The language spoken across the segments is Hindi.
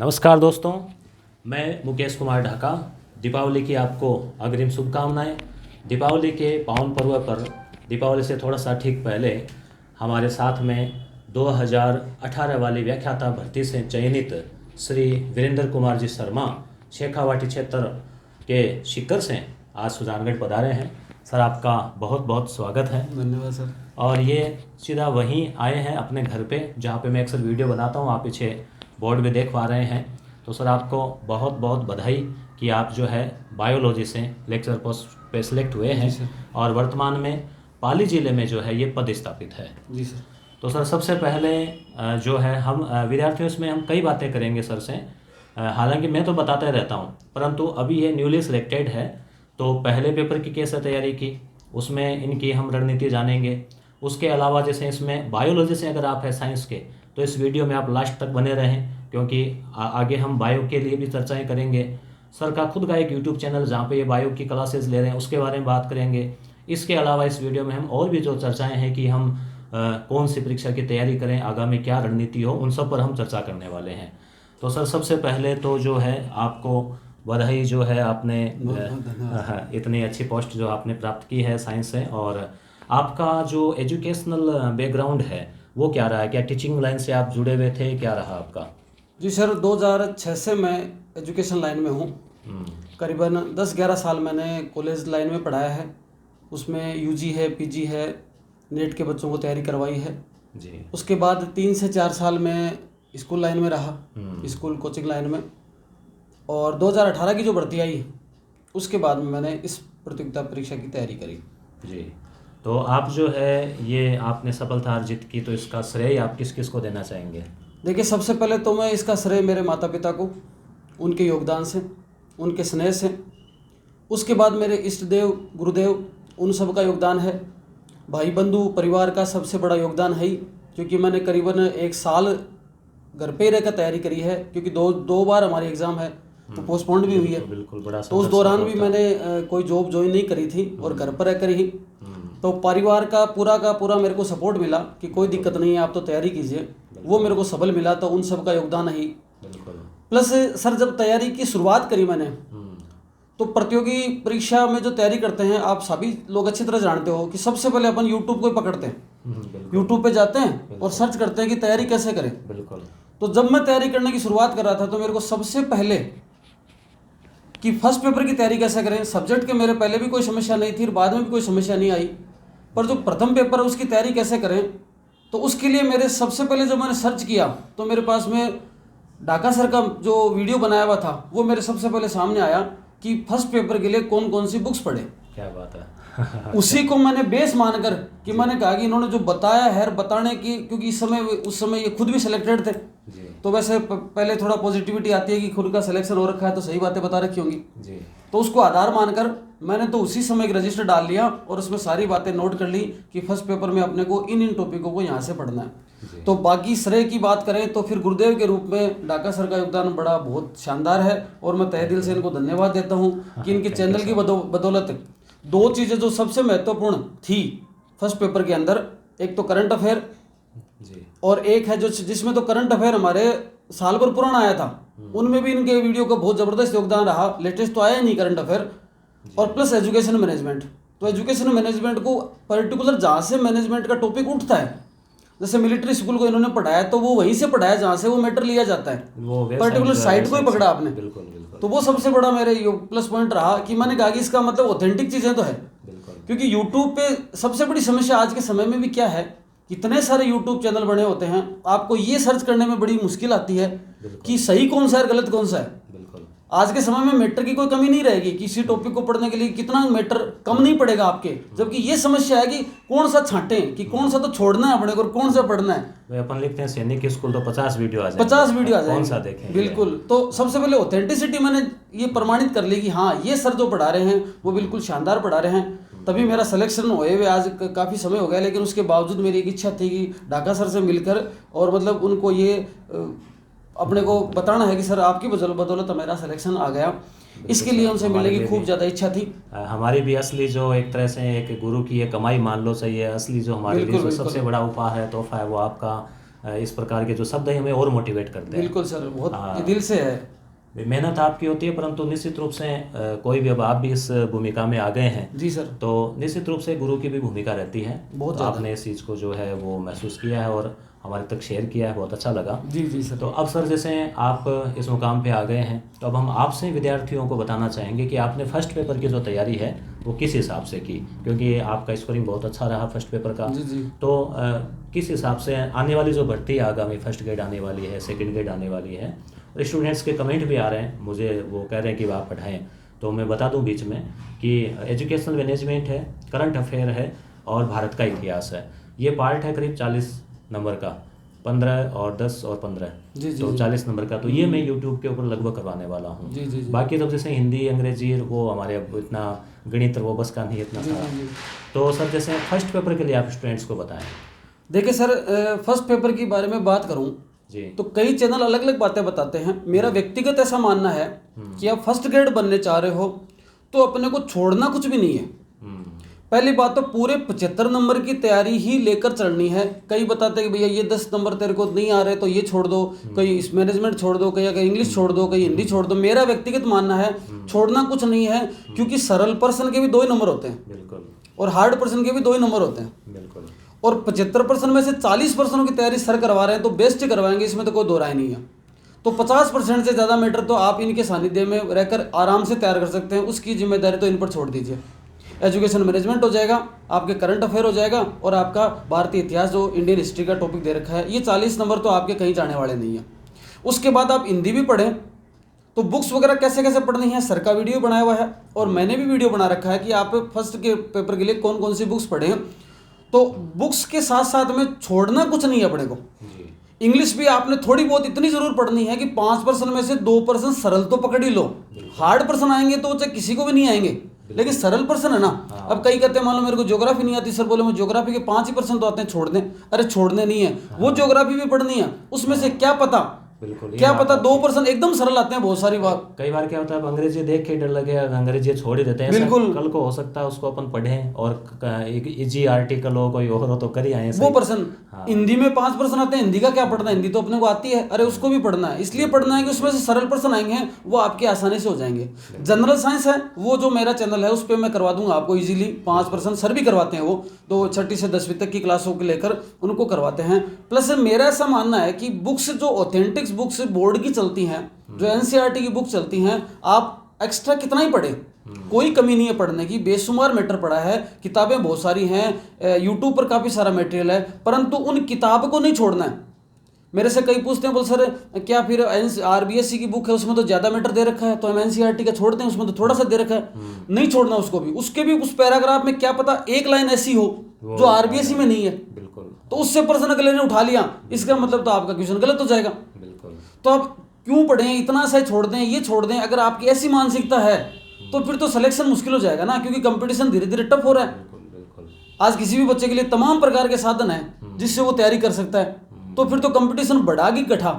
नमस्कार दोस्तों, मैं मुकेश कुमार ढाका। दीपावली की आपको अग्रिम शुभकामनाएं। दीपावली के पावन पर्व पर दीपावली से थोड़ा सा ठीक पहले हमारे साथ में 2018 वाली व्याख्याता भर्ती से चयनित श्री वीरेंद्र कुमार जी शर्मा शेखावाटी क्षेत्र के शिक्कर से आज सुजानगढ़ पधारे हैं। सर, आपका बहुत बहुत स्वागत है। धन्यवाद सर। और ये सीधा वहीं आए हैं अपने घर पे जहाँ पे मैं अक्सर वीडियो बनाता हूँ। आप पीछे बोर्ड में देख पा रहे हैं। तो सर, आपको बहुत बहुत बधाई कि आप जो है बायोलॉजी से लेक्चर पोस्ट पे सिलेक्ट हुए हैं और वर्तमान में पाली ज़िले में जो है ये पद स्थापित है। जी सर। तो सर, सबसे पहले जो है हम विद्यार्थियों इसमें हम कई बातें करेंगे सर से। हालांकि मैं तो बताता ही रहता हूँ, परंतु अभी ये न्यूली सिलेक्टेड है तो पहले पेपर की कैसे तैयारी की, उसमें इनकी हम रणनीति जानेंगे। उसके अलावा जैसे इसमें बायोलॉजी से अगर आप है साइंस के, तो इस वीडियो में आप लास्ट तक बने रहें, क्योंकि आगे हम बायो के लिए भी चर्चाएं करेंगे। सर का खुद का एक यूट्यूब चैनल जहाँ पे ये बायो की क्लासेस ले रहे हैं उसके बारे में बात करेंगे। इसके अलावा इस वीडियो में हम और भी जो चर्चाएं हैं कि हम कौन सी परीक्षा की तैयारी करें, आगामी क्या रणनीति हो, उन सब पर हम चर्चा करने वाले हैं। तो सर, सबसे पहले तो जो है आपको बधाई जो है, आपने इतनी अच्छी पोस्ट जो आपने प्राप्त की है साइंस से। और आपका जो एजुकेशनल बैकग्राउंड है वो क्या रहा है? क्या टीचिंग लाइन से आप जुड़े हुए थे, क्या रहा आपका? जी सर, 2006 से मैं एजुकेशन लाइन में हूँ। करीबन 10-11 साल मैंने कॉलेज लाइन में पढ़ाया है। उसमें यूजी है, पीजी है, नेट के बच्चों को तैयारी करवाई है जी। उसके बाद 3 से 4 साल में स्कूल लाइन में रहा, स्कूल कोचिंग लाइन में। और 2018 की जो भर्ती आई उसके बाद में मैंने इस प्रतियोगिता परीक्षा की तैयारी करी। जी। तो आप जो है ये आपने सफलता अर्जित की, तो इसका श्रेय आप किस किस को देना चाहेंगे? देखिए, सबसे पहले तो मैं इसका श्रेय मेरे माता पिता को, उनके योगदान से, उनके स्नेह से। उसके बाद मेरे इष्ट देव, गुरुदेव, उन सब का योगदान है। भाई बंधु परिवार का सबसे बड़ा योगदान है ही, क्योंकि मैंने करीबन 1 साल घर पे ही रहकर तैयारी करी है, क्योंकि दो बार हमारी एग्ज़ाम है तो पोस्टपोन्ड भी हुई है। बिल्कुल बड़ा। तो उस दौरान भी मैंने कोई जॉब ज्वाइन नहीं करी थी और घर पर रहकर ही। तो परिवार का पूरा मेरे को सपोर्ट मिला कि कोई दिक्कत नहीं है, आप तो तैयारी कीजिए, वो मेरे को सबल मिला। तो उन सब का योगदान है। प्लस सर, जब तैयारी की शुरुआत करी मैंने, तो प्रतियोगी परीक्षा में जो तैयारी करते हैं, आप सभी लोग अच्छी तरह जानते हो कि सबसे पहले अपन यूट्यूब को ही पकड़ते हैं। यूट्यूब पे जाते हैं और सर्च करते हैं कि तैयारी कैसे करें। बिल्कुल। तो जब मैं तैयारी करने की शुरुआत कर रहा था तो मेरे को सबसे पहले कि फर्स्ट पेपर की तैयारी कैसे करें। सब्जेक्ट के मेरे पहले भी कोई समस्या नहीं थी और बाद में भी कोई समस्या नहीं आई, पर जो प्रथम पेपर है उसकी तैयारी कैसे करें, तो उसके लिए मेरे सबसे पहले जब मैंने सर्च किया तो मेरे पास में ढाका सर का जो वीडियो बनाया हुआ था वो मेरे सबसे पहले सामने आया कि फर्स्ट पेपर के लिए कौन कौन सी बुक्स पढ़े। क्या बात है। उसी को मैंने बेस मानकर कि मैंने कहा कि इन्होंने जो बताया है बताने की, क्योंकि उस समय ये खुद भी सिलेक्टेड थे जी। तो वैसे पहले थोड़ा पॉजिटिविटी आती है कि खुद का सिलेक्शन हो रखा है तो सही बातें बता रखी होंगी जी। तो उसको आधार मानकर मैंने तो उसी समय एक रजिस्टर डाल लिया और उसमें सारी बातें नोट कर ली कि फर्स्ट पेपर में अपने को इन टॉपिकों को यहाँ से पढ़ना है। तो बाकी श्रेय की बात करें तो फिर गुरुदेव के रूप में ढाका सर का योगदान बड़ा बहुत शानदार है और मैं तहे दिल से इनको धन्यवाद देता हूँ कि इनके चैनल की बदौलत 2 चीज़ें जो सबसे महत्वपूर्ण थी फर्स्ट पेपर के अंदर, एक तो करंट अफेयर और एक है जो जिसमें तो करंट अफेयर हमारे साल भर पुराना आया था, उनमें भी इनके वीडियो का बहुत ज़बरदस्त योगदान रहा। लेटेस्ट तो आया ही नहीं करंट अफेयर। और प्लस एजुकेशन मैनेजमेंट, तो एजुकेशन मैनेजमेंट को पर्टिकुलर जहाँ से मैनेजमेंट का टॉपिक उठता है, जैसे मिलिट्री स्कूल को इन्होंने पढ़ाया तो वो वहीं से पढ़ाया जहाँ से वो मैटर लिया जाता है, पर्टिकुलर साइट को ही पकड़ा आपने। तो वो सबसे बड़ा मेरे प्लस पॉइंट रहा कि मैंने कहा कि इसका मतलब ऑथेंटिक चीज़ें तो है। क्योंकि यूट्यूब पे सबसे बड़ी समस्या आज के समय में भी क्या है, इतने सारे यूट्यूब चैनल बने होते हैं, आपको ये सर्च करने में बड़ी मुश्किल आती है कि सही कौन सा है गलत कौन सा है। आज के समय में मैटर की कोई कमी नहीं रहेगी, किसी टॉपिक को पढ़ने के लिए कितना मैटर कम नहीं पड़ेगा आपके, जबकि ये समस्या है कि कौन सा छांटें, कि कौन सा तो छोड़ना है अपने को और कौन सा पढ़ना है। अपन लिखते हैं सैनिक स्कूल तो 50 वीडियो आ जाएंगे, 50 वीडियो आ जाएंगे, कौन सा देखें। बिल्कुल। तो सबसे पहले ऑथेंटिसिटी मैंने ये प्रमाणित कर ली कि हाँ, ये सर जो पढ़ा रहे हैं वो बिल्कुल शानदार पढ़ा रहे हैं। तभी मेरा सिलेक्शन हुए हुए आज काफ़ी समय हो गया, लेकिन उसके बावजूद मेरी एक इच्छा थी कि ढाका सर से मिलकर और मतलब उनको ये अपने को बताना है कि सर आपकी बदौलत मेरा सिलेक्शन आ गया। इसके लिए उनसे मिलने की खूब ज़्यादा इच्छा थी। हमारी भी असली जो एक तरह से एक गुरु की ये कमाई मान लो, सही है, असली जो हमारे लिए जो सबसे बड़ा उपहार है, तोहफा है, वो आपका इस प्रकार के जो शब्द हैं हमें और मोटिवेट करते हैं। बिल्कुल सर, बहुत ये दिल से है। मेहनत आपकी होती है, परंतु निश्चित रूप से कोई भी, अब आप भी इस भूमिका में आ गए हैं जी सर, तो निश्चित रूप से गुरु की भी भूमिका रहती है। बहुत तो आपने इस चीज़ को जो है वो महसूस किया है और हमारे तक शेयर किया है, बहुत अच्छा लगा। जी जी सर। तो अब सर जैसे आप इस मुकाम पे आ गए हैं, तो अब हम आपसे विद्यार्थियों को बताना चाहेंगे कि आपने फर्स्ट पेपर की जो तैयारी है वो किस हिसाब से की, क्योंकि आपका स्कोरिंग बहुत अच्छा रहा फर्स्ट पेपर का। जी जी। तो किस हिसाब से आने वाली जो भर्ती आगामी फर्स्ट ग्रेड आने वाली है, सेकंड ग्रेड आने वाली है, और स्टूडेंट्स के कमेंट भी आ रहे हैं मुझे, वो कह रहे हैं कि आप पढ़ाएं, तो मैं बता दूं बीच में कि एजुकेशनल मैनेजमेंट है, करंट अफेयर है और भारत का इतिहास है। ये पार्ट है करीब 40 नंबर का, 15 और 10 और 15, जी जी तो जी। 40 नंबर का। तो ये मैं यूट्यूब के ऊपर लगभग करवाने वाला हूँ। जी जी जी। बाकी तो जैसे हिंदी अंग्रेजी वो हमारे अब इतना गणित वो बस का नहीं इतना जी था। जी जी। तो सर जैसे फर्स्ट पेपर के लिए आप स्टूडेंट्स को बताएं। देखिए सर, फर्स्ट पेपर की बारे में बात करूं जी। तो कई चैनल अलग अलग बातें बताते हैं। मेरा व्यक्तिगत ऐसा मानना है कि आप फर्स्ट ग्रेड बनने चाह रहे हो तो अपने को छोड़ना कुछ भी नहीं है। पहली बात तो पूरे 75 नंबर की तैयारी ही लेकर चलनी है। कई बताते हैं कि भैया ये 10 नंबर तेरे को नहीं आ रहे तो ये छोड़ दो, कहीं इस मैनेजमेंट छोड़ दो, कहीं अगर इंग्लिश छोड़ दो, कहीं हिंदी छोड़ दो। मेरा व्यक्तिगत मानना है छोड़ना कुछ नहीं है, क्योंकि सरल पर्सन के भी 2 ही नंबर होते हैं बिल्कुल, और हार्ड पर्सन के भी 2 ही नंबर होते हैं। बिल्कुल। और 75% में से 40% की तैयारी सर करवा रहे हैं तो बेस्ट ही करवाएंगे, इसमें तो कोई दो राय नहीं है। तो 50% से ज़्यादा मैटर तो आप इनके सानिध्य में रहकर आराम से तैयार कर सकते हैं, उसकी जिम्मेदारी तो इन पर छोड़ दीजिए। एजुकेशन मैनेजमेंट हो जाएगा, आपके करंट अफेयर हो जाएगा, और आपका भारतीय इतिहास जो इंडियन हिस्ट्री का टॉपिक दे रखा है, ये 40 नंबर तो आपके कहीं जाने वाले नहीं है। उसके बाद आप हिंदी भी पढ़ें तो बुक्स वगैरह कैसे कैसे पढ़नी है, सर का वीडियो बनाया हुआ है और मैंने भी वीडियो बना रखा है कि आप फर्स्ट के पेपर के लिए कौन कौन सी बुक्स पढ़ें। तो बुक्स के साथ साथ में छोड़ना कुछ नहीं है अपने को। इंग्लिश भी आपने थोड़ी बहुत इतनी जरूर पढ़नी है कि 5% में से 2% सरल तो पकड़ ही लो। हार्ड पर्सन आएंगे तो चाहे किसी को भी नहीं आएंगे, लेकिन सरल पर्सन है ना। अब कई कहते हैं मान लो मेरे को ज्योग्राफी नहीं आती, सर बोले मैं ज्योग्राफी के 5% तो आते हैं, छोड़ दें। अरे छोड़ने नहीं है, वो ज्योग्राफी भी पढ़नी है, उसमें से क्या पता, बिल्कुल, क्या पता 2% एकदम सरल आते हैं बहुत सारी बात। कई बार क्या होता है, अब अंग्रेजी देख के डर लगे, अंग्रेजी छोड़ ही देते हैं। बिल्कुल। कल को हो सकता है उसको अपन पढ़ें और एक इजी आर्टिकल हो कोई और हो तो कर ही आए वो पर्सन हिंदी में 5% आते हैं, हिंदी का क्या पढ़ना है, हिंदी तो अपने को आती है, अरे उसको भी पढ़ना है। इसलिए पढ़ना है कि उसमें से सरल पर्सन आएंगे वो आपके आसानी से हो जाएंगे। जनरल साइंस है वो जो मेरा चैनल है उस पर मैं करवा दूंगा आपको इजीली 5%। सर भी करवाते हैं, वो तो 6ठी से 10वीं तक की क्लासों को लेकर उनको करवाते हैं। प्लस मेरा ऐसा मानना है कि बुक्स जो ऑथेंटिक्स बुक्स बोर्ड की चलती हैं, जो एनसीईआरटी की बुक चलती हैं, आप एक्स्ट्रा कितना ही पढ़े, कोई कमी नहीं है पढ़ने की। बेशुमार मैटर पढ़ा है, किताबें बहुत सारी हैं, यूट्यूब पर काफ़ी सारा मटेरियल है, परंतु उन किताब को नहीं छोड़ना है। मेरे से कई पूछते हैं, बोल सर क्या फिर आरबीएससी की बुक है उसमें तो ज़्यादा मैटर दे रखा है तो हम एनसीईआरटी का छोड़ते हैं, उसमें तो थोड़ा सा दे रखा है। नहीं छोड़ना उसको भी, उसके भी उस पैराग्राफ में क्या पता एक लाइन ऐसी हो जो आरबीएससी में नहीं है, बिल्कुल, तो उससे पर्सन अगले ने उठा लिया, इसका मतलब तो आपका क्वेश्चन गलत हो जाएगा। बिल्कुल। तो आप क्यों पढ़ें, इतना सा छोड़ दें, ये छोड़ दें। अगर आपकी ऐसी मानसिकता है तो फिर तो सिलेक्शन मुश्किल हो जाएगा ना, क्योंकि कंपटीशन धीरे धीरे टफ हो रहा है। बिल्कुल। आज किसी भी बच्चे के लिए तमाम प्रकार के साधन हैं जिससे वो तैयारी कर सकता है, तो फिर तो कंपटीशन बढ़ागी कठा।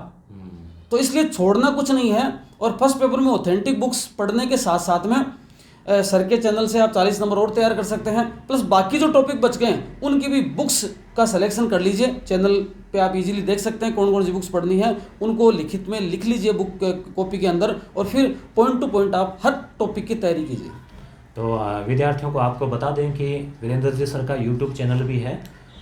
तो इसलिए छोड़ना कुछ नहीं है। और फर्स्ट पेपर में ऑथेंटिक बुक्स पढ़ने के साथ साथ में सर के चैनल से आप 40 नंबर और तैयार कर सकते हैं। प्लस बाकी जो टॉपिक बच गए हैं उनकी भी बुक्स का सिलेक्शन कर लीजिए। चैनल पे आप इजीली देख सकते हैं कौन कौन सी बुक्स पढ़नी है, उनको लिखित में लिख लीजिए बुक कॉपी के अंदर, और फिर पॉइंट टू पॉइंट आप हर टॉपिक की तैयारी कीजिए। तो विद्यार्थियों को आपको बता दें कि वीरेंद्र जी सर का यूट्यूब चैनल भी है,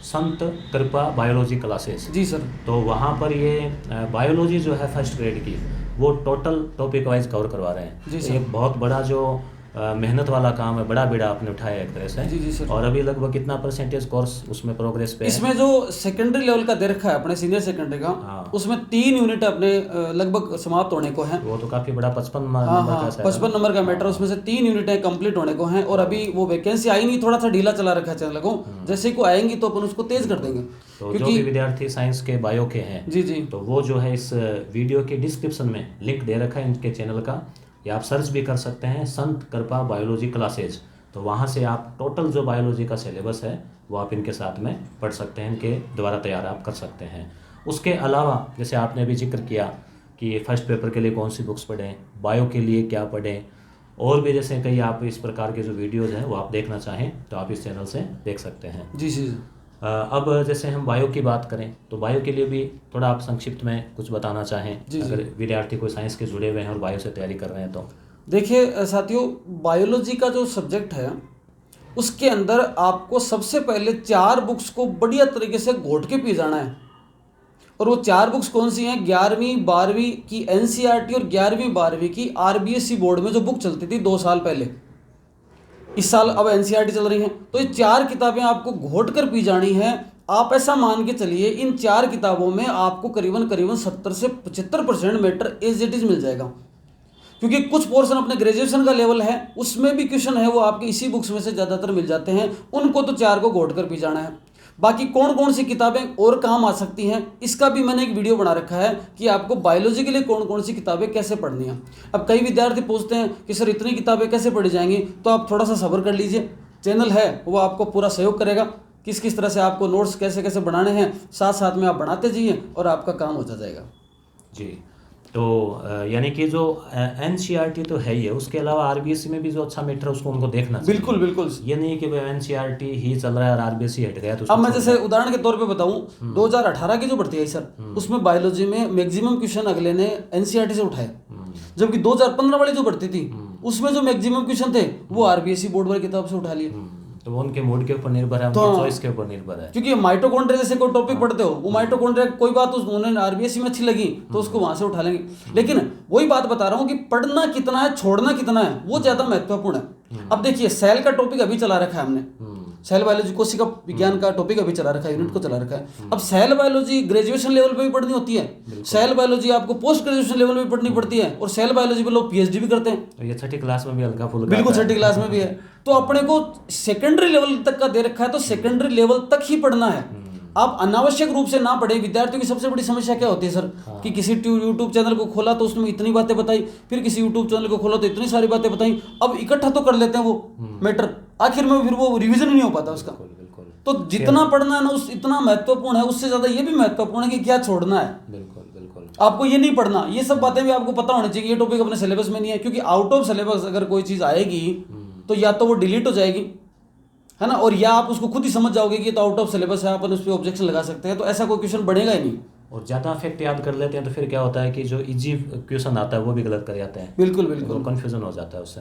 संत कृपा बायोलॉजी क्लासेस। जी सर। तो वहाँ पर ये बायोलॉजी जो है फर्स्ट ग्रेड की वो टोटल टॉपिक वाइज कवर करवा रहे हैं। जी तो सर। एक बहुत बड़ा जो मेहनत वाला काम है, बड़ा बेड़ा आपने उठाया एक तरह से। जी जी सर। और अभी लगभग कितना परसेंटेज कोर्स उसमें प्रोग्रेस पे है? इसमें जो सेकेंडरी लेवल का दे रखा है अपने सीनियर सेकेंडरी का, उसमें 3 यूनिट अपने लगभग समाप्त होने को हैं। वो तो काफ़ी बड़ा 55 हाँ नंबर हाँ, का 55 नंबर का मैटर, उसमें से 3 यूनिटें कंप्लीट होने को हैं। और अभी वो वैकेंसी आई नहीं, थोड़ा सा ढीला चला रखा है चैनल को, जैसे ही को आएंगी तो अपन उसको तेज कर देंगे। तो जो भी विद्यार्थी साइंस के बायो के हैं, जी जी, तो वो जो है इस वीडियो के डिस्क्रिप्शन में लिंक दे रखा है इनके चैनल का, या आप सर्च भी कर सकते हैं संत कृपा बायोलॉजी क्लासेज। तो वहाँ से आप टोटल जो बायोलॉजी का सिलेबस है वो आप इनके साथ में पढ़ सकते हैं, इनके द्वारा तैयार आप कर सकते हैं। उसके अलावा जैसे आपने भी जिक्र किया कि फर्स्ट पेपर के लिए कौन सी बुक्स पढ़ें, बायो के लिए क्या पढ़ें, और भी जैसे कई आप इस प्रकार के जो वीडियोज़ हैं वो आप देखना चाहें तो आप इस चैनल से देख सकते हैं। जी जी। अब जैसे हम बायो की बात करें तो बायो के लिए भी थोड़ा आप संक्षिप्त में कुछ बताना चाहें, अगर विद्यार्थी कोई साइंस के जुड़े हुए हैं और बायो से तैयारी कर रहे हैं तो। देखिए साथियों, बायोलॉजी का जो सब्जेक्ट है उसके अंदर आपको सबसे पहले 4 बुक्स को बढ़िया तरीके से घोट के पी जाना है। और वो 4 बुक्स कौन सी हैं? 11वीं 12वीं की एनसीईआरटी और 11वीं 12वीं की आरबीएसई बोर्ड में जो बुक चलती थी 2 साल पहले, इस साल अब एनसीईआरटी चल रही है, तो ये 4 किताबें आपको घोट कर पी जानी है। आप ऐसा मान के चलिए इन 4 किताबों में आपको करीबन 70 से 75% मैटर एज इट इज मिल जाएगा, क्योंकि कुछ पोर्शन अपने ग्रेजुएशन का लेवल है उसमें भी क्वेश्चन है वो आपके इसी बुक्स में से ज़्यादातर मिल जाते हैं। उनको तो 4 को घोट कर पी जाना है। बाकी कौन कौन सी किताबें और काम आ सकती हैं इसका भी मैंने एक वीडियो बना रखा है कि आपको बायोलॉजी के लिए कौन कौन सी किताबें कैसे पढ़नी है। अब कई विद्यार्थी पूछते हैं कि सर इतनी किताबें कैसे पढ़ी जाएंगी, तो आप थोड़ा सा सब्र कर लीजिए, चैनल है वो आपको पूरा सहयोग करेगा, किस किस तरह से आपको नोट्स कैसे कैसे बनाने हैं, साथ साथ में आप बनाते जाइए और आपका काम होता जाएगा। जी, तो यानी कि जो एनसीईआरटी तो है ही है, उसके अलावा आरबीएसई में भी जो अच्छा मैटर है उसको उनको देखना चाहिए। बिल्कुल बिल्कुल, ये नहीं कि एनसीईआरटी ही चल रहा है और आरबीएसई हट गया तो अब मैं जैसे उदाहरण के तौर पे बताऊं, 2018 की जो भर्ती आई सर, उसमें बायोलॉजी में मैक्सिमम क्वेश्चन अगले ने एनसीईआरटी से उठाए, जबकि 2015 वाली जो भर्ती थी उसमें जो मैक्सिमम क्वेश्चन थे वो आरबीएसई बोर्ड वाली किताब से उठा लिए। तो वो उनके मूड के ऊपर निर्भर है, उनकी चॉइस के ऊपर निर्भर है। क्योंकि माइटोकॉन्ड्रिया जैसे कोई टॉपिक पढ़ते हो, वो माइटोकॉन्ड्रिया कोई बात उन्होंने आरबीएसई में अच्छी लगी तो उसको वहां से उठा लेंगे। लेकिन वही बात बता रहा हूँ कि पढ़ना कितना है छोड़ना कितना है वो ज्यादा महत्वपूर्ण है। अब देखिए सेल का टॉपिक अभी चला रखा है हमने, सेल बायोलॉजी कोशिका विज्ञान का टॉपिक अभी चला रखा है, यूनिट को चला रखा है। अब सेल बायोलॉजी ग्रेजुएशन लेवल पे भी पढ़नी होती है, सेल बायोलॉजी आपको पोस्ट ग्रेजुएशन लेवल पे भी पढ़नी पड़ती है, और सेल बायोलॉजी पे लोग पीएचडी भी करते हैं। तो ये 6ठी क्लास में भी हल्का फुल्का, बिल्कुल 6ठी क्लास में भी है। तो अपने को सेकेंडरी लेवल तक का दे रखा है तो सेकेंडरी लेवल तक ही पढ़ना है। आप अनावश्यक रूप से ना पढ़े। विद्यार्थियों की सबसे बड़ी समस्या क्या होती है सर, कि किसी यूट्यूब चैनल को खोला तो उसमें इतनी बातें बताई, फिर किसी यूट्यूब चैनल को खोला तो इतनी सारी बातें बताई, अब इकट्ठा तो कर लेते हैं वो मैटर, आखिर में फिर वो रिवीजन ही नहीं हो पाता उसका। तो जितना पढ़ना है ना उस इतना महत्वपूर्ण है, उससे ज्यादा ये भी महत्वपूर्ण है कि क्या छोड़ना है। बिल्कुल बिल्कुल, आपको ये नहीं पढ़ना, ये सब बातें भी आपको पता होनी चाहिए। ये टॉपिक अपने सिलेबस में नहीं है, क्योंकि आउट ऑफ सिलेबस अगर कोई चीज आएगी तो या तो वो डिलीट हो जाएगी, है ना, और या आप उसको खुद ही समझ जाओगे कि ये तो आउट ऑफ सिलेबस है, अपन उस पर ऑब्जेक्शन लगा सकते हैं, तो ऐसा कोई क्वेश्चन बनेगा ही नहीं। और ज़्यादा फैक्ट याद कर लेते हैं तो फिर क्या होता है कि जो इजी क्वेश्चन आता है वो भी गलत कर जाते हैं। बिल्कुल बिल्कुल, कन्फ्यूजन हो जाता है उससे।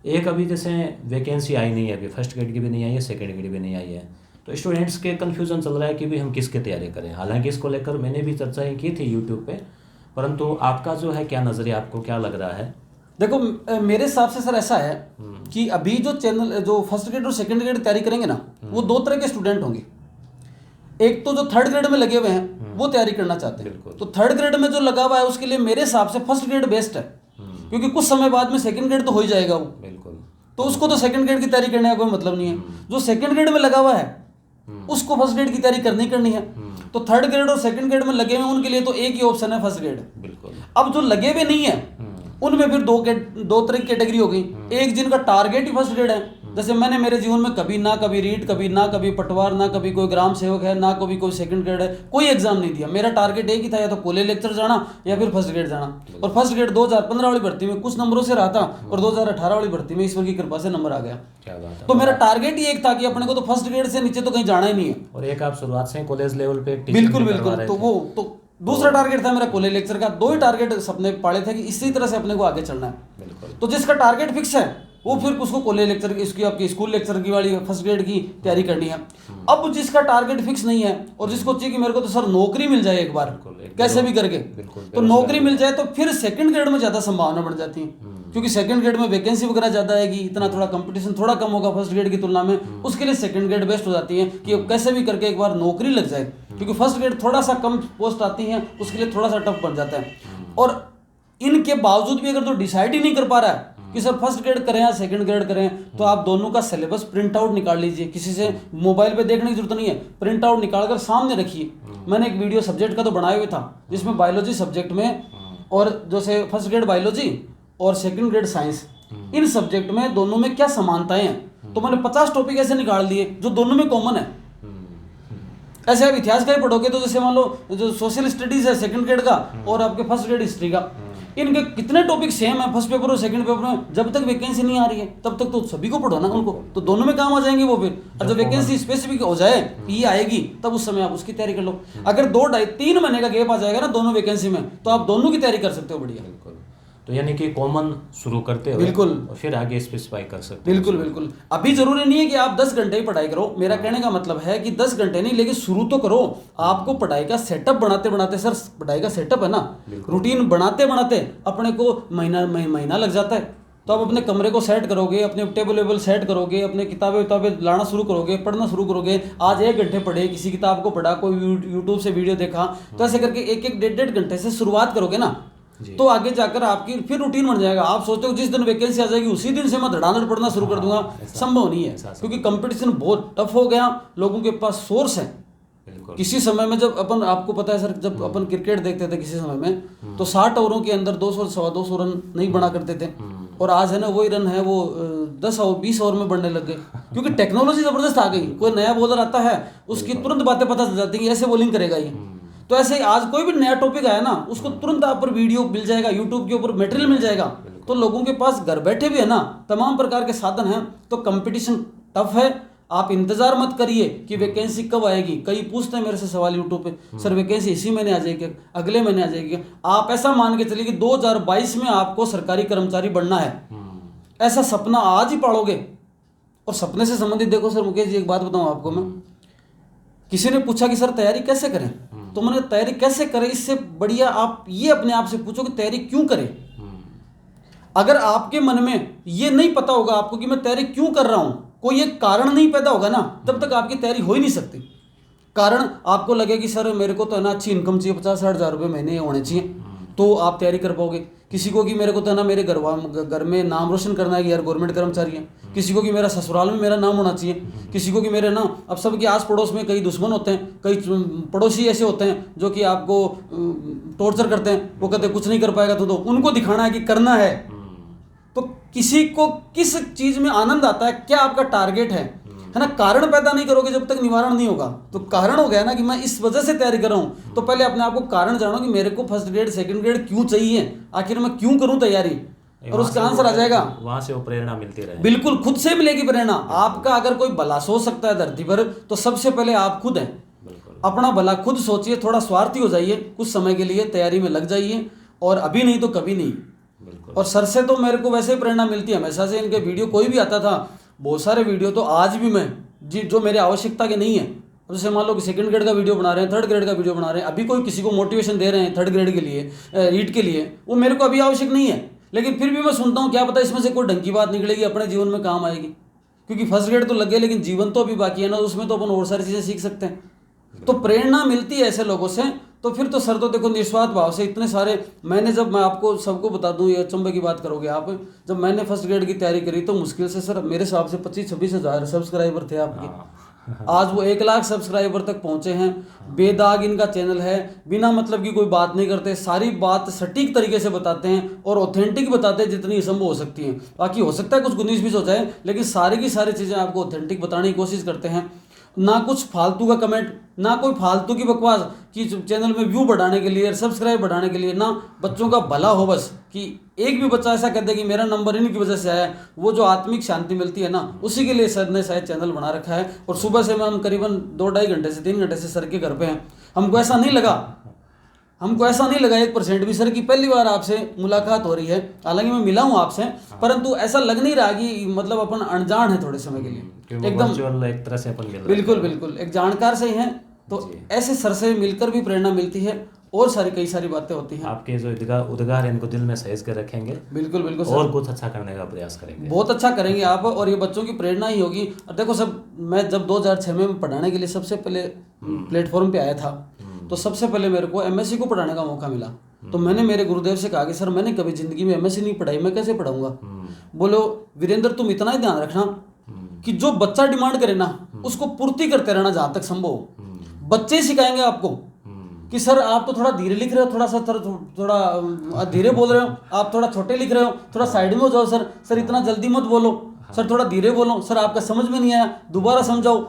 एक अभी जैसे वैकेंसी आई नहीं है, अभी फर्स्ट ग्रेड की भी नहीं आई है, सेकंड ग्रेड भी नहीं आई है, तो स्टूडेंट्स के कन्फ्यूजन चल रहा है कि भी हम किसकी तैयारी करें। हालांकि इसको लेकर मैंने भी चर्चाएं की थी यूट्यूब पे, परंतु आपका जो है क्या नज़रिया, आपको क्या लग रहा है? देखो मेरे हिसाब से सर ऐसा है कि अभी जो चैनल जो फर्स्ट ग्रेड और सेकंड ग्रेड तैयारी करेंगे ना, वो 2 तरह के स्टूडेंट होंगे। एक तो जो थर्ड ग्रेड में लगे हुए हैं वो तैयारी करना चाहते हैं, तो थर्ड ग्रेड में जो लगा हुआ है उसके लिए मेरे हिसाब से फर्स्ट ग्रेड बेस्ट है, क्योंकि कुछ समय बाद में सेकंड ग्रेड तो हो ही जाएगा वो, बिल्कुल, तो उसको तो सेकंड ग्रेड की तैयारी करने का कोई मतलब नहीं है। जो सेकंड ग्रेड में लगा हुआ है उसको फर्स्ट ग्रेड की तैयारी करनी है। तो थर्ड ग्रेड और सेकंड ग्रेड में लगे हुए उनके लिए तो एक ही ऑप्शन है, फर्स्ट ग्रेड। बिल्कुल। अब जो लगे हुए नहीं है उनमें फिर दो तरह की कैटेगरी हो गई। एक जिनका टारगेट ही फर्स्ट ग्रेड है, जैसे मैंने मेरे जीवन में कभी रीट, कभी पटवार, ना कभी कोई ग्राम सेवक है, ना कभी कोई सेकंड ग्रेड है, कोई एग्जाम नहीं दिया। मेरा टारगेट एक ही था, या तो कॉलेज लेक्चर जाना या फिर फर्स्ट ग्रेड जाना। और फर्स्ट ग्रेड 2015 वाली भर्ती में कुछ नंबरों से रहा था, और 2018 वाली भर्ती में ईश्वर की कृपा से नंबर आ गया। क्या बात है। तो मेरा टारगेट ही एक था कि अपने को तो फर्स्ट ग्रेड से नीचे तो कहीं जाना ही नहीं है। और एक आप शुरुआत से कॉलेज लेवल पे बिल्कुल बिल्कुल, तो वो तो दूसरा टारगेट था मेरा कॉलेज लेक्चर का। 2 ही टारगेट सपने पाले थे कि इसी तरह से अपने को आगे चलना है। बिल्कुल। तो जिसका टारगेट फिक्स है वो फिर उसको कॉलेज लेक्चर की, इसकी आपकी स्कूल लेक्चर की वाली फर्स्ट ग्रेड की तैयारी करनी है। अब जिसका टारगेट फिक्स नहीं है और जिसको चाहिए कि मेरे को तो सर नौकरी मिल जाए एक बार कैसे भी करके, तो नौकरी मिल जाए तो फिर सेकंड ग्रेड में ज्यादा संभावना बढ़ जाती है, क्योंकि सेकंड ग्रेड में वैकेंसी वगैरह ज्यादा आएगी, इतना थोड़ा कंपटीशन थोड़ा कम होगा फर्स्ट ग्रेड की तुलना में। उसके लिए सेकंड ग्रेड बेस्ट हो जाती है कि कैसे भी करके एक बार नौकरी लग जाए, क्योंकि फर्स्ट ग्रेड थोड़ा सा कम पोस्ट आती है, उसके लिए थोड़ा सा टफ बन जाता है। और इनके बावजूद भी अगर तो डिसाइड ही नहीं कर पा रहा है कि सर फर्स्ट ग्रेड करें या सेकंड ग्रेड करें, तो आप दोनों का सिलेबस प्रिंट आउट निकाल लीजिए। किसी से मोबाइल पे देखने की जरूरत नहीं है, प्रिंट आउट निकाल कर सामने रखिए। मैंने एक वीडियो सब्जेक्ट का तो बनाया हुआ था, जिसमें बायोलॉजी सब्जेक्ट में और जैसे फर्स्ट ग्रेड बायोलॉजी और सेकंड ग्रेड साइंस, इन सब्जेक्ट में दोनों में क्या समानताएं हैं, तो मैंने 50 टॉपिक ऐसे निकाल दिए जो दोनों में कॉमन है। ऐसे आप इतिहास का ही पढ़ोगे तो जैसे मान लो जो सोशल स्टडीज है सेकंड ग्रेड का और आपके फर्स्ट ग्रेड हिस्ट्री का, इनके कितने टॉपिक सेम है फर्स्ट पेपर और सेकंड पेपर में, जब तक वैकेंसी नहीं आ रही है तब तक तो सभी को पढ़ो ना उनको, तो दोनों में काम आ जाएंगे वो फिर। और जब वैकेंसी स्पेसिफिक हो जाए ये आएगी तब उस समय आप उसकी तैयारी कर लो। अगर 2-3 महीने का गैप आ जाएगा ना दोनों वैकेंसी में तो आप दोनों की तैयारी कर सकते हो बढ़िया। बिल्कुल, तो यानी कि कॉमन शुरू करते हो बिल्कुल, और फिर आगे स्पेसिफाई कर सकते हो। बिल्कुल बिल्कुल। अभी जरूरी नहीं है कि आप 10 घंटे ही पढ़ाई करो, मेरा कहने का मतलब है कि 10 घंटे नहीं, लेकिन शुरू तो करो। आपको पढ़ाई का सेटअप बनाते बनाते, सर पढ़ाई का सेटअप है ना, रूटीन बनाते बनाते अपने को महीना लग जाता है। तो आप अपने कमरे को सेट करोगे, अपने टेबल वेबल सेट करोगे, अपने किताबें लाना शुरू करोगे, पढ़ना शुरू करोगे। आज 1 घंटे पढ़े, किसी किताब को पढ़ा, कोई यूट्यूब से वीडियो देखा, तो ऐसे करके 1-1, 1.5 घंटे से शुरुआत करोगे ना, तो आगे जाकर आपकी फिर रूटीन बन जाएगा। आप सोचते हो जिस दिन वैकेंसी आ जाएगी उसी दिन से मैं धड़ाधड़ पढ़ना शुरू कर दूंगा, संभव नहीं है, क्योंकि कंपटीशन बहुत टफ हो गया, लोगों के पास सोर्स है। किसी समय में जब अपन, आपको पता है सर, जब अपन क्रिकेट देखते थे किसी समय में, तो 60 ओवरों के अंदर 200 सवा 200 रन नहीं बना करते थे, और आज है ना वही रन है वो 10-20 ओवर में बढ़ने लग गए, क्योंकि टेक्नोलॉजी जबरदस्त आ गई। कोई नया बॉलर आता है उसकी तुरंत बातें पता चल जाती है, ऐसे बॉलिंग करेगा ये। तो ऐसे आज कोई भी नया टॉपिक आया ना, उसको तुरंत आप पर वीडियो मिल जाएगा, यूट्यूब के ऊपर मटेरियल मिल जाएगा। तो लोगों के पास घर बैठे भी है ना तमाम प्रकार के साधन हैं, तो कंपटीशन टफ है। आप इंतजार मत करिए कि वैकेंसी कब आएगी। कई पूछते हैं मेरे से सवाल यूट्यूब पे, सर वैकेंसी इसी महीने आ जाएगी, अगले महीने आ जाएगी। आप ऐसा मान के चलिए कि 2022 में आपको सरकारी कर्मचारी बनना है, ऐसा सपना आज ही पालोगे। और सपने से संबंधित देखो सर मुकेश जी, एक बात बताऊं आपको मैं, किसी ने पूछा कि सर तैयारी कैसे करें, तो मैंने तैयारी कैसे करें इससे बढ़िया आप ये अपने आप से पूछो कि तैयारी क्यों करें। अगर आपके मन में ये नहीं पता होगा आपको कि मैं तैयारी क्यों कर रहा हूं, कोई एक कारण नहीं पैदा होगा ना, तब तक आपकी तैयारी हो ही नहीं सकती। कारण आपको लगे कि सर मेरे को तो है ना अच्छी इनकम चाहिए, 50-60 हज़ार रुपये महीने होने चाहिए, तो आप तैयारी कर पाओगे। किसी को कि मेरे को तो है ना मेरे घर में नाम रोशन करना है कि यार गवर्नमेंट कर्मचारी है, किसी को कि मेरा ससुराल में मेरा नाम होना चाहिए, किसी को कि मेरे ना, अब सबके आस पड़ोस में कई दुश्मन होते हैं, कई पड़ोसी ऐसे होते हैं जो कि आपको टॉर्चर करते हैं, वो कहते कुछ नहीं कर पाएगा तो उनको दिखाना है कि करना है। तो किसी को किस चीज़ में आनंद आता है, क्या आपका टारगेट है ना। कारण पैदा नहीं करोगे जब तक निवारण नहीं होगा। तो कारण हो गया ना कि मैं इस वजह से तैयारी कर रहा हूँ, तो पहले अपने आप को कारण जानो कि मेरे को फर्स्ट ग्रेड सेकंड ग्रेड क्यों चाहिए, आखिर मैं क्यों करूँ तैयारी, और उसका आंसर आ जाएगा। वहां से वो प्रेरणा मिलती रहे। बिल्कुल, खुद से मिलेगी प्रेरणा। आपका अगर कोई भला सोच सकता है धरती पर, तो सबसे पहले आप खुद हैं। अपना भला खुद सोचिए, थोड़ा स्वार्थी हो जाइए, कुछ समय के लिए तैयारी में लग जाइए, और अभी नहीं तो कभी नहीं। और सर से तो मेरे को वैसे ही प्रेरणा मिलती है हमेशा से। इनके वीडियो कोई भी आता था, बहुत सारे वीडियो तो आज भी मैं जी जो मेरे आवश्यकता के नहीं है, जैसे मान लो कि सेकंड ग्रेड का वीडियो बना रहे हैं, थर्ड ग्रेड का वीडियो बना रहे हैं, अभी कोई किसी को मोटिवेशन दे रहे हैं थर्ड ग्रेड के लिए, रीट के लिए, वो मेरे को अभी आवश्यक नहीं है, लेकिन फिर भी मैं सुनता हूँ, क्या पता इसमें से कोई ढंग की बात निकलेगी, अपने जीवन में काम आएगी। क्योंकि फर्स्ट ग्रेड तो लग गया, लेकिन जीवन तो अभी बाकी है ना, उसमें तो अपन और सारी चीज़ें सीख सकते हैं। तो प्रेरणा मिलती है ऐसे लोगों से। तो फिर तो सर तो देखो निस्वार्थ भाव से इतने सारे, मैंने जब मैं आपको सबको बता दूं, ये अचंभे की बात करोगे आप, जब मैंने फर्स्ट ग्रेड की तैयारी करी तो मुश्किल से सर मेरे हिसाब से 25-26 हज़ार सब्सक्राइबर थे आपके। आज वो 1 लाख सब्सक्राइबर तक पहुंचे हैं। बेदाग इनका चैनल है, बिना मतलब की कोई बात नहीं करते, सारी बात सटीक तरीके से बताते हैं और ऑथेंटिक बताते हैं जितनी संभव हो सकती है। बाकी हो सकता है कुछ 19-20 हो जाए, लेकिन सारी की सारी चीज़ें आपको ऑथेंटिक बताने की कोशिश करते हैं। ना कुछ फालतू का कमेंट, ना कोई फालतू की बकवास कि चैनल में व्यू बढ़ाने के लिए, सब्सक्राइब बढ़ाने के लिए, ना बच्चों का भला हो, बस कि एक भी बच्चा ऐसा कहते कि मेरा नंबर इनकी वजह से आया, वो जो आत्मिक शांति मिलती है ना, उसी के लिए सर ने शायद चैनल बना रखा है। और सुबह से हम करीबन 2-2.5 घंटे से 3 घंटे से सर के घर पे हैं। हमको ऐसा नहीं लगा 1% भी सर की पहली बार आपसे मुलाकात हो रही है। हालांकि मैं मिला हूँ आपसे, परंतु ऐसा लग नहीं रहा कि मतलब अपन अनजान है थोड़े समय के लिए, एकदम एक तरह से अपन बिल्कुल एक जानकार से ही हैं। तो ऐसे सर से मिलकर भी प्रेरणा मिलती है, और कई सारी बातें होती हैं। आपके जो उद्गार इनको दिल में सहेज कर रखेंगे। बिल्कुल और कुछ अच्छा करने का प्रयास करेंगे, बहुत अच्छा करेंगे आप, और ये बच्चों की प्रेरणा ही होगी। और देखो सब, मैं जब 2006 में पढ़ाने के लिए सबसे पहले प्लेटफॉर्म पे आया था, तो सबसे पहले मेरे को एमएससी को पढ़ाने का मौका मिला। तो मैंने मेरे गुरुदेव से कहा कि सर मैंने कभी जिंदगी में एमएससी नहीं पढ़ाई, मैं कैसे पढ़ाऊंगा। बोलो वीरेंद्र तुम इतना ही ध्यान रखना कि जो बच्चा डिमांड करे ना, उसको पूर्ति करते रहना जहाँ तक संभव हो। बच्चे ही सिखाएंगे आपको कि सर आप तो थोड़ा धीरे लिख रहे हो, थोड़ा धीरे बोल रहे हो, आप थोड़ा छोटे लिख रहे हो, थोड़ा साइड में हो जाओ सर इतना जल्दी मत बोलो, सर थोड़ा धीरे बोलो, सर आपका समझ में नहीं आया, दोबारा समझाओ।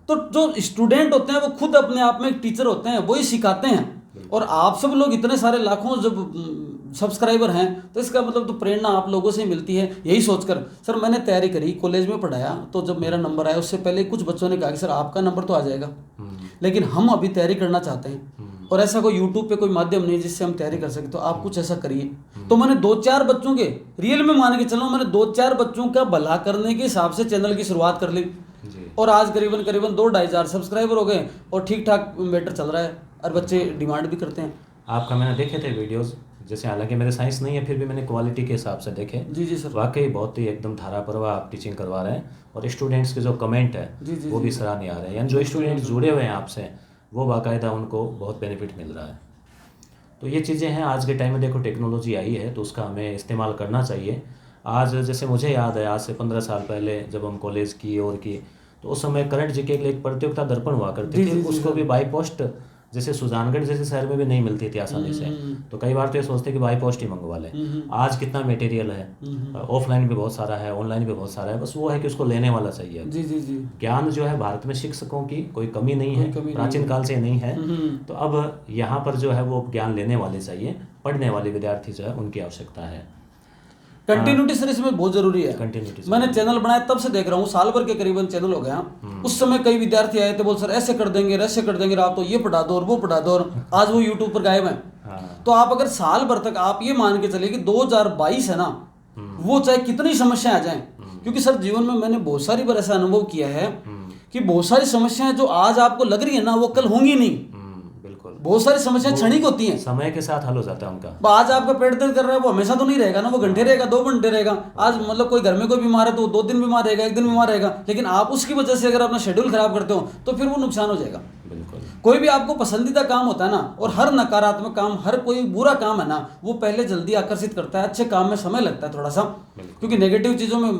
तो जो स्टूडेंट होते हैं वो खुद अपने आप में एक टीचर होते हैं, वो ही सिखाते हैं। और आप सब लोग इतने सारे लाखों जब सब्सक्राइबर हैं, तो इसका मतलब तो प्रेरणा आप लोगों से ही मिलती है। यही सोचकर सर मैंने तैयारी करी, कॉलेज में पढ़ाया, तो जब मेरा नंबर आया उससे पहले कुछ बच्चों ने कहा कि सर आपका नंबर तो आ जाएगा, लेकिन हम अभी तैयारी करना चाहते हैं और ऐसा कोई यूट्यूब पे कोई माध्यम नहीं है जिससे हम तैयारी कर सके, तो आप कुछ ऐसा करिए। तो मैंने 2-4 बच्चों के रियल में मान के चलो, मैंने 2-4 बच्चों का भला करने के हिसाब से चैनल की शुरुआत कर ली और आज करीबन 2-2.5 हज़ार सब्सक्राइबर हो गए और ठीक ठाक मैटर चल रहा है और बच्चे डिमांड भी करते हैं। आपका मैंने देखे थे वीडियोस, जैसे हालांकि मेरे साइंस नहीं है फिर भी मैंने क्वालिटी के हिसाब से देखे। जी सर, वाकई बहुत ही एकदम धारा प्रवाह आप टीचिंग करवा रहे हैं और स्टूडेंट्स के जो कमेंट है वो भी सराहनीय आ रहे हैं, यानी जो स्टूडेंट्स जुड़े हुए हैं आपसे वो बाकायदा उनको बहुत बेनिफिट मिल रहा है। तो ये चीज़ें हैं, आज के टाइम में देखो टेक्नोलॉजी आई है तो उसका हमें इस्तेमाल करना चाहिए। आज जैसे मुझे याद है, आज से 15 साल पहले जब हम कॉलेज की और की तो उस समय करंट जीके के लिए एक प्रतियोगिता दर्पण हुआ करती थी, उसको भी बाई पोस्ट जैसे सुजानगढ़ जैसे शहर में भी नहीं मिलती थी आसानी से, तो कई बार तो ये सोचते कि बाई पोस्ट ही मंगवा लें। आज कितना मटेरियल है, ऑफलाइन भी बहुत सारा है, ऑनलाइन भी बहुत सारा है, बस वो है कि उसको लेने वाला चाहिए। जी जी जी, ज्ञान जो है भारत में शिक्षकों की कोई कमी नहीं है, प्राचीन काल से नहीं है, तो अब यहाँ पर जो है वो ज्ञान लेने वाले चाहिए, पढ़ने वाले विद्यार्थी जो है उनकी आवश्यकता है। कंटिन्यूटी सर इसमें बहुत जरूरी है। कंटिन्यूटी मैंने चैनल बनाया तब से देख रहा हूँ, साल भर के करीबन चैनल हो गया। उस समय कई विद्यार्थी आए थे, बोल सर ऐसे कर देंगे ऐसे कर देंगे, आप तो ये पढ़ा दो और वो पढ़ा दो, और आज वो यूट्यूब पर गायब है। तो आप अगर साल भर तक आप ये मान के चलिए कि 2022 है ना, वो चाहे कितनी समस्या आ जाए, क्योंकि सर जीवन में मैंने बहुत सारी बार ऐसा अनुभव किया है कि बहुत सारी समस्याएं जो आज आपको लग रही है ना वो कल होंगी नहीं। बहुत सारी समस्याएं क्षणिक होती हैं, समय के साथ हल हो जाता है उनका। आज आपका पेट दर्द कर रहा है वो हमेशा तो नहीं रहेगा ना, वो घंटे रहेगा 2 घंटे रहेगा। आज मतलब कोई घर में कोई बीमार है तो 2 दिन बीमार रहेगा, 1 दिन बीमार रहेगा, लेकिन आप उसकी वजह से अगर अपना शेड्यूल खराब करते हो तो फिर वो नुकसान हो जाएगा। बिल्कुल। कोई भी आपको पसंदीदा काम होता है ना, और हर नकारात्मक काम, हर कोई बुरा काम है ना, वो पहले जल्दी आकर्षित करता है, अच्छे काम में समय लगता है थोड़ा सा, क्योंकि नेगेटिव चीज़ों में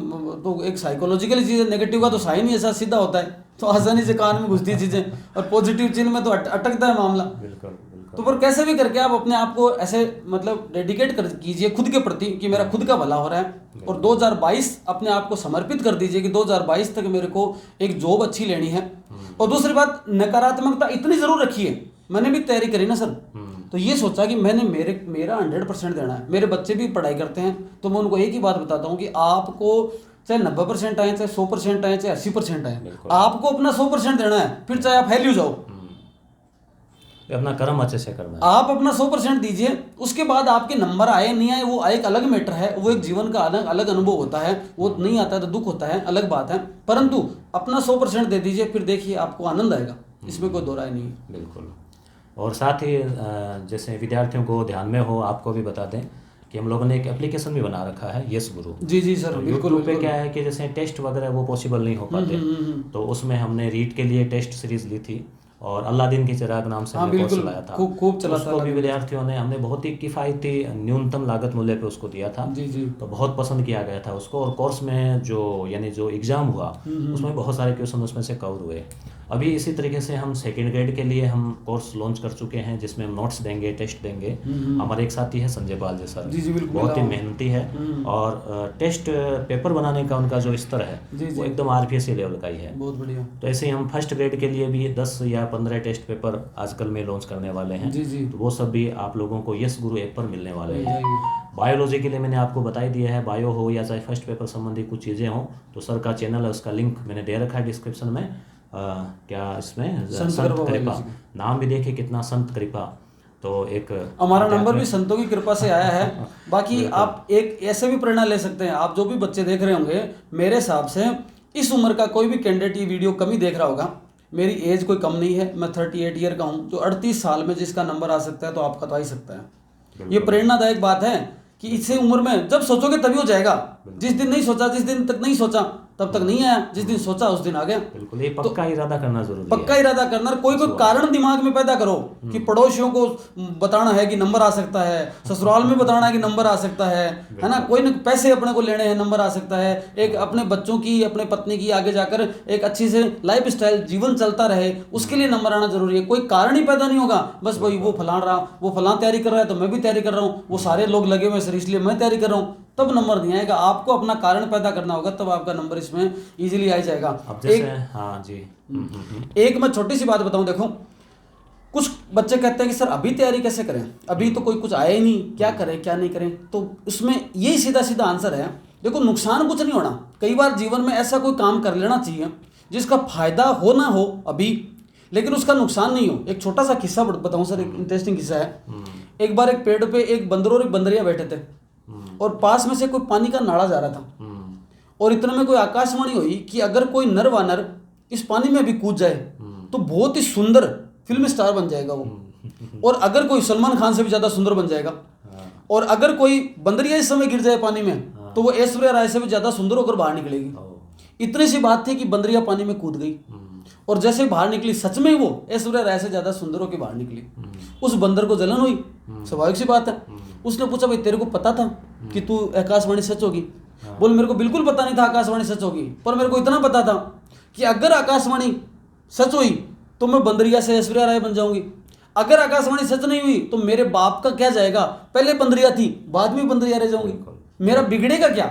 तो एक साइकोलॉजिकल चीज़ है, नेगेटिव का तो साइन ही ऐसा सीधा होता है, तो आसानी से कान में घुसती है चीज़ें, और पॉजिटिव चीज़ में तो अटकता है मामला। बिल्कुल। तो पर कैसे भी करके आप अपने आप को ऐसे मतलब डेडिकेट कर कीजिए खुद के प्रति कि मेरा खुद का भला हो रहा है, और 2022 अपने आप को समर्पित कर दीजिए कि 2022 तक मेरे को एक जॉब अच्छी लेनी है। और दूसरी बात, नकारात्मकता इतनी जरूर रखिए, मैंने भी तैयारी करी ना सर, तो ये सोचा कि मैंने मेरा 100% देना है। मेरे बच्चे भी पढ़ाई करते हैं तो मैं उनको एक ही बात बताता हूँ कि आपको चाहे 90% आए, चाहे 100% आए, चाहे 80% आए, आपको अपना 100% देना है, फिर चाहे आप फेल हो जाओ, अपना कर्म अच्छे से करना है। आप अपना 100% दीजिए, उसके बाद आपके नंबर आए नहीं आए वो एक अलग मैटर है, वो एक जीवन का अलग अनुभव होता है, वो नहीं आता है तो दुख होता है, अलग बात है, परंतु अपना 100% दे दीजिए, फिर देखिए आपको आनंद आएगा, इसमें कोई दो राय नहीं है। बिल्कुल। और साथ ही जैसे विद्यार्थियों को ध्यान में हो, आपको भी बता दें कि हम लोगों ने एक एप्लीकेशन भी बना रखा है, यस गुरु। जी जी सर, बिल्कुल। यूट्यूब पे क्या है कि जैसे टेस्ट वगैरह वो पॉसिबल नहीं हो पाते, तो उसमें हमने रीड के लिए टेस्ट सीरीज ली थी और अल्लादीन की चिराग नाम से हमने कोर्स चलाया था, खूब चला था। उसको भी विद्यार्थियों ने, हमने बहुत ही किफ़ायती न्यूनतम लागत मूल्य पे उसको दिया था। जी जी, तो बहुत पसंद किया गया था उसको, और कोर्स में जो यानी जो एग्ज़ाम हुआ उसमें बहुत सारे क्वेश्चन उसमें से कवर हुए। अभी इसी तरीके से हम 2nd ग्रेड के लिए हम कोर्स लॉन्च कर चुके हैं, जिसमें हम नोट्स देंगे, टेस्ट देंगे। हमारे एक साथी है संजय पाल जी सर, जी जी, बिल्कुल, बहुत ही मेहनती है, और टेस्ट पेपर बनाने का उनका जो स्तर है वो एकदम RPSC लेवल का ही है। बहुत बढ़िया। तो ऐसे ही हम 1st ग्रेड के लिए भी 10 या 15 टेस्ट पेपर आजकल में लॉन्च करने वाले हैं। जी जी, तो वो सब भी आप लोगों को यस गुरु ऐप पर मिलने वाले हैं। बायोलॉजी के लिए मैंने आपको बता ही दिया है, बायो हो या चाहे फर्स्ट पेपर संबंधी कुछ चीज़ें हों तो सर का चैनल है, उसका लिंक मैंने दे रखा है डिस्क्रिप्शन में। क्या इसमें संत कृपा नाम भी देखिए, कितना संत कृपा, तो एक हमारा नंबर भी संतों की कृपा से आया है। बाकी आप एक ऐसे भी प्रेरणा ले सकते हैं, आप जो भी बच्चे देख रहे होंगे, मेरे हिसाब से इस उम्र का कोई भी कैंडिडेट ये वीडियो कम ही देख रहा होगा। मेरी एज कोई कम नहीं है, मैं 38 ईयर का हूँ, तो 38 साल में जिसका नंबर आ सकता है तो आपका तो आ ही सकता है। ये प्रेरणादायक बात है कि इससे उम्र में जब सोचोगे तभी हो जाएगा। जिस दिन नहीं सोचा, जिस दिन तक नहीं सोचा तब तक नहीं आया, जिस दिन सोचा उस दिन आ गया। बिल्कुल, ये पक्का इरादा करना जरूरी है। पक्का इरादा करना, कोई कारण दिमाग में पैदा करो कि पड़ोसियों को बताना है कि नंबर आ सकता है, ससुराल में बताना है कि नंबर आ सकता है ना, कोई न पैसे अपने को लेने हैं, नंबर आ सकता है, एक अपने बच्चों की, अपने पत्नी की आगे जाकर एक अच्छी से लाइफ स्टाइल जीवन चलता रहे, उसके लिए नंबर आना जरूरी है। कोई कारण ही पैदा नहीं होगा, बस भाई वो फलां तैयारी कर रहा है तो मैं भी तैयारी कर रहा हूँ, वो सारे लोग लगे हुए सर इसलिए मैं तैयारी कर रहा हूँ, तब नंबर नहीं आएगा। आपको अपना कारण पैदा करना होगा, तब आपका नंबर इसमें इजीली आ जाएगा। हाँ जी। एक मैं छोटी सी बात बताऊं, देखो कुछ बच्चे कहते हैं कि सर अभी तैयारी कैसे करें, अभी तो कोई कुछ आया ही नहीं, क्या करें क्या नहीं करें। तो उसमें यही सीधा सीधा आंसर है, देखो नुकसान कुछ नहीं होना। कई बार जीवन में ऐसा कोई काम कर लेना चाहिए जिसका फायदा हो ना हो अभी, लेकिन उसका नुकसान नहीं हो। एक छोटा सा किस्सा बताऊं सर, एक इंटरेस्टिंग किस्सा है। एक बार एक पेड़ पे एक बंदर और एक बंदरिया बैठे थे और पास में से कोई पानी का नाला जा रहा था और इतने में कोई आकाशवाणी हुई कि अगर कोई नर वानर इस पानी में भी कूद जाए तो बहुत ही सुंदर फिल्म स्टार बन जाएगा वो, और अगर कोई सलमान खान से भी ज्यादा सुंदर बन जाएगा, और अगर कोई बंदरिया इस समय गिर जाए पानी में तो वो ऐश्वर्या राय से भी ज्यादा सुंदर होकर बाहर निकलेगी। इतनी सी बात थी कि बंदरिया पानी में कूद गई और जैसे बाहर निकली सच में वो ऐश्वर्या राय से ज्यादा सुंदर होकर बाहर निकली। उस बंदर को जलन हुई, स्वाभाविक सी बात है। उसने पूछा भाई तेरे को पता था कि तू आकाशवाणी सच होगी? बोल मेरे को बिल्कुल पता नहीं था आकाशवाणी सच होगी, पर मेरे को इतना पता था कि अगर आकाशवाणी सच हुई तो मैं बंदरिया से ऐश्वर्या राय बन जाऊंगी, अगर आकाशवाणी सच नहीं हुई तो मेरे बाप का क्या जाएगा, पहले बंदरिया थी बाद में बंदरिया रह जाऊंगी, मेरा बिगड़ेगा क्या?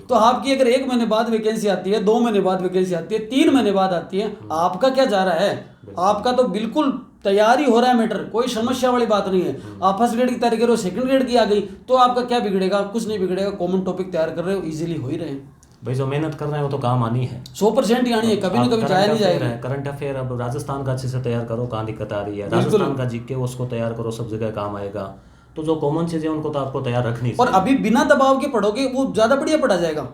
तो आपकी अगर 1 महीने बाद वैकेंसी आती है, 2 महीने बाद वैकेंसी आती है, 3 महीने बाद आती है, आपका क्या जा रहा है? आपका तो बिल्कुल तैयार ही हो रहा है मैटर, कोई समस्या वाली बात नहीं है। आप फर्स्ट ग्रेड की तैयारी कर रहे हो, सेकंड ग्रेड की आ गई तो आपका क्या बिगड़ेगा? कुछ नहीं बिगड़ेगा। कॉमन टॉपिक तैयार कर रहे हो, इजीली हो ही रहे हैं भाई। जो मेहनत कर रहे हैं वो तो काम आनी है, 100% ही आनी है, कभी ना कभी जाया नहीं जाएगा। करंट अफेयर अब राजस्थान का अच्छे से तैयार करो, कहाँ दिक्कत आ रही है, राजस्थान का जीके उसको तैयार करो, सब जगह काम आएगा। तो जो कॉमन चीजें उनको तो आपको तैयार रखनी चाहिए। और अभी बिना दबाव के पढ़ोगे वो ज्यादा बढ़िया पढ़ा जाएगा।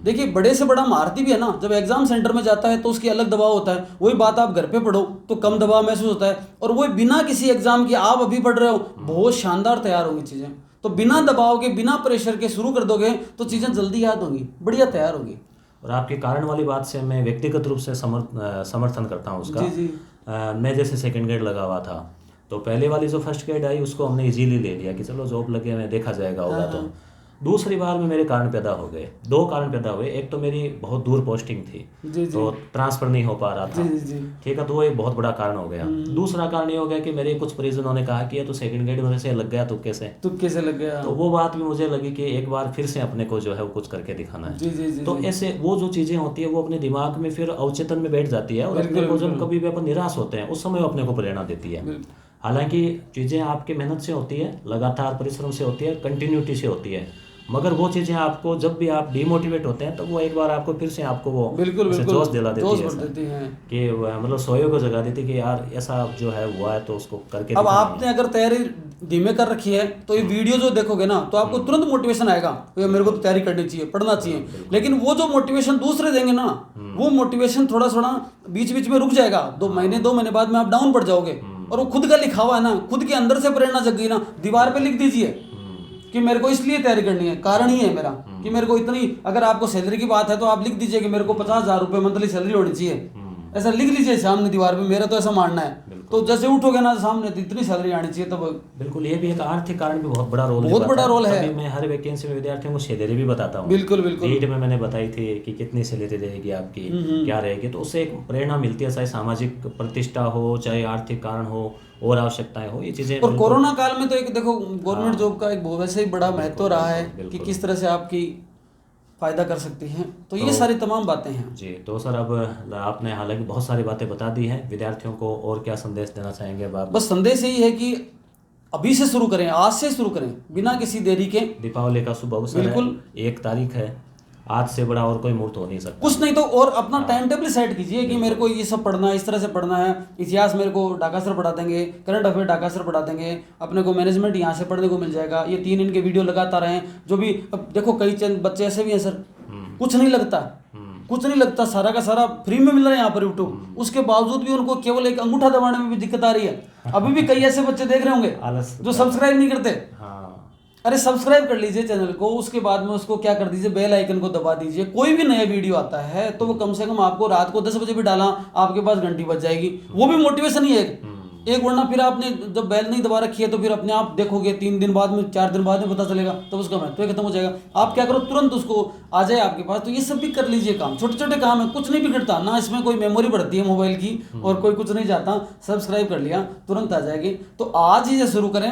देखिए बड़े से बड़ा महारथी भी है ना, जब एग्जाम सेंटर में जाता है तो उसकी अलग दबाव होता है, वही बात आप घर पे पढ़ो तो कम दबाव महसूस होता है, और वही बिना किसी एग्जाम की आप अभी पढ़ रहे हो बहुत शानदार तैयार होंगी चीजें। तो बिना दबाव के बिना प्रेशर के शुरू कर दोगे तो चीजें जल्दी याद होंगी, बढ़िया तैयार होगी। और आपके कारण वाली बात से मैं व्यक्तिगत रूप से समर्थन करता हूँ उसका। जी। मैं जैसे सेकंड ग्रेड लगा हुआ था तो पहले वाली जो फर्स्ट ग्रेड आई उसको हमने इजीली ले लिया कि चलो जॉब लगे हुए देखा जाएगा होगा। तो दूसरी बार में मेरे कारण पैदा हो गए, 2 कारण पैदा हुए। एक तो मेरी बहुत दूर पोस्टिंग थी तो ट्रांसफर नहीं हो पा रहा था, ठीक है, तो वो एक बहुत बड़ा कारण हो गया। दूसरा कारण ये हो गया कि मेरे कुछ परिजनों ने कहा कि ये तो सेकंड ग्रेड में से लग गया, तुक्के से लग गया। तो वो बात भी मुझे लगी कि एक बार फिर से अपने को जो है वो कुछ करके दिखाना है। तो ऐसे वो जो चीजें होती है वो अपने दिमाग में फिर अवचेतन में बैठ जाती है, और अपने को जब कभी भी अपन निराश होते हैं उस समय वो अपने को प्रेरणा देती है। हालांकि चीजें आपकी मेहनत से होती है, लगातार परिश्रम से होती है, कंटिन्यूटी से होती है, मगर वो चीजें आपको जब भी आप डिमोटिवेट होते हैं तो वो एक बार आपको फिर से आपको वो जोश दिला देती है कि मतलब सोए को जगा देती कि यार ऐसा जो है हुआ है तो उसको करके। अब आपने अगर तैयारी धीमे कर रखी है तो ये वीडियो जो देखोगे ना तो आपको तुरंत मोटिवेशन आएगा, मेरे को तो तैयारी करनी चाहिए, पढ़ना चाहिए। लेकिन वो जो मोटिवेशन दूसरे देंगे ना, वो मोटिवेशन थोड़ा थोड़ा बीच बीच में रुक जाएगा, 2 महीने बाद में आप डाउन पड़ जाओगे। और वो खुद का लिखा हुआ है ना, खुद के अंदर से प्रेरणा जग गई ना, दीवार पे लिख दीजिए कि मेरे को इसलिए तैयारी करनी है, कारण ही है मेरा कि मेरे को इतनी, अगर आपको सैलरी की बात है तो आप लिख दीजिए कि मेरे को 50,000 रुपए मंथली सैलरी होनी चाहिए, ऐसा लिख लीजिए सामने दीवार पे, मेरा तो ऐसा मानना है। तो जैसे उठोगे ना सामने तो इतनी सैलरी आनी चाहिए। तो बिल्कुल ये भी एक आर्थिक कारण भी बहुत बड़ा रोल है। मैं हर वैकेंसी में विद्यार्थियों को सैलरी भी बताता हूँ। बिल्कुल नीट में मैंने बताई थी कि कितनी सैलरी रहेगी आपकी, क्या रहेगी, तो उससे एक प्रेरणा मिलती है, चाहे सामाजिक प्रतिष्ठा हो, चाहे आर्थिक कारण हो और आवश्यकताएं हो, ये चीजें। और कोरोना काल में तो एक देखो गवर्नमेंट जॉब का एक वैसे ही बड़ा महत्व रहा है कि किस तरह से आपकी फायदा कर सकती हैं। तो ये सारी तमाम बातें हैं जी। तो सर अब आपने हालांकि बहुत सारी बातें बता दी हैं, विद्यार्थियों को और क्या संदेश देना चाहेंगे आप? बस संदेश यही है कि अभी से शुरू करें, आज से शुरू करें बिना किसी देरी के। दीपावली का शुभ अवसर बिल्कुल 1 तारीख है, आज से बड़ा और कोई मुहूर्त हो नहीं सकता। कुछ नहीं तो और अपना टाइम टेबल सेट कीजिए कि मेरे को ये सब पढ़ना है, इस तरह से पढ़ना है। इतिहास मेरे को ढाका सर पढ़ा देंगे, करंट अफेयर ढाका सर पढ़ा देंगे, अपने को मैनेजमेंट यहाँ से पढ़ने को मिल जाएगा। ये 3 इनके वीडियो लगातार हैं जो भी। अब देखो कई चंद बच्चे ऐसे भी हैं सर, कुछ नहीं लगता, सारा का सारा फ्री में मिल रहा है यहाँ पर यूट्यूब, उसके बावजूद भी उनको केवल एक अंगूठा दबाने में भी दिक्कत आ रही है। अभी भी कई ऐसे बच्चे देख रहे होंगे जो सब्सक्राइब नहीं करते। अरे सब्सक्राइब कर लीजिए चैनल को, उसके बाद में उसको क्या कर दीजिए, बेल आइकन को दबा दीजिए। कोई भी नया वीडियो आता है तो वो कम से कम आपको रात को 10 बजे भी डाला, आपके पास घंटी बज जाएगी। वो भी मोटिवेशन ही है एक, वरना फिर आपने जब बेल नहीं दबा रखी है तो फिर अपने आप देखोगे 3 दिन बाद में, 4 दिन बाद में पता चलेगा, तो उसका महत्व ही खत्म हो जाएगा। आप क्या करो, तुरंत उसको आ जाए आपके पास। तो ये सब भी कर लीजिए काम, छोटे छोटे काम है, कुछ नहीं बिगड़ता ना, इसमें कोई मेमोरी बढ़ती है मोबाइल की और कोई कुछ नहीं जाता। सब्सक्राइब कर लिया, तुरंत आ जाएगी। तो आज ही से शुरू करें,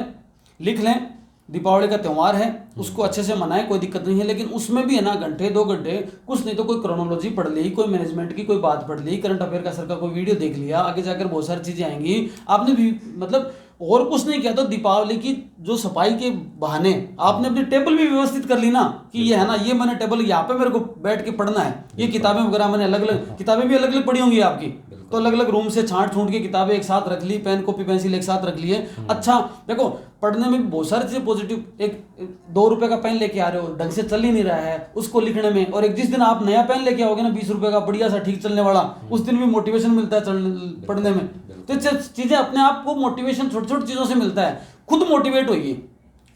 लिख लें दीपावली का त्यौहार है, उसको अच्छे से मनाएं, कोई दिक्कत नहीं है। लेकिन उसमें भी है ना, घंटे 2 घंटे कुछ नहीं तो कोई क्रोनोलॉजी पढ़ ली, कोई मैनेजमेंट की कोई बात पढ़ ली, करंट अफेयर का सर का कोई वीडियो देख लिया, आगे जाकर बहुत सारी चीजें आएंगी। आपने भी मतलब और कुछ नहीं किया तो दीपावली की जो सफाई के बहाने आपने अपनी टेबल भी व्यवस्थित कर ली ना, कि ये है ना, ये मैंने टेबल यहाँ पे मेरे को बैठ के पढ़ना है, ये किताबें वगैरह मैंने अलग अलग किताबें भी अलग अलग पढ़ी होंगी आपकी, तो अलग अलग रूम से छांट छूट के किताबें एक साथ रख ली, पेन कॉपी पेंसिल एक साथ रख लिए। अच्छा देखो, पढ़ने में भी बहुत सारी चीजें पॉजिटिव, एक 2 रुपए का पेन लेके आ रहे हो, ढंग से चल ही नहीं रहा है उसको लिखने में, और एक जिस दिन आप नया पेन लेके आओगे ना 20 रुपए का बढ़िया सा ठीक चलने वाला, उस दिन भी मोटिवेशन मिलता है पढ़ने में। तो चीजें अपने आप को मोटिवेशन छोटी छोटी चीजों से मिलता है। खुद मोटिवेट होइए।